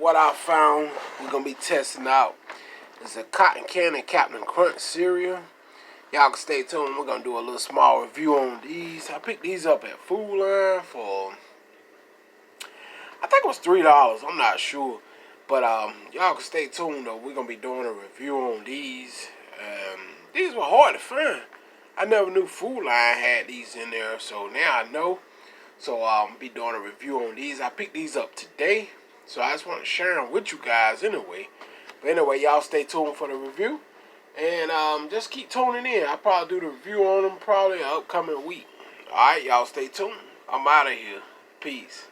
what I found we're going to be testing out is a Cotton Candy Captain Crunch cereal. Y'all can stay tuned. We're going to do a little small review on these. I picked these up at Food Line for, I think it was $3. I'm not sure. But y'all can stay tuned though. We're going to be doing a review on these. These were hard to find. I never knew Food Line had these in there, so now I know. So I'll be doing a review on these. I picked these up today, so I just want to share them with you guys anyway. But anyway, y'all stay tuned for the review. And just keep tuning in. I'll probably do the review on them probably an upcoming week. Alright, y'all stay tuned. I'm out of here. Peace.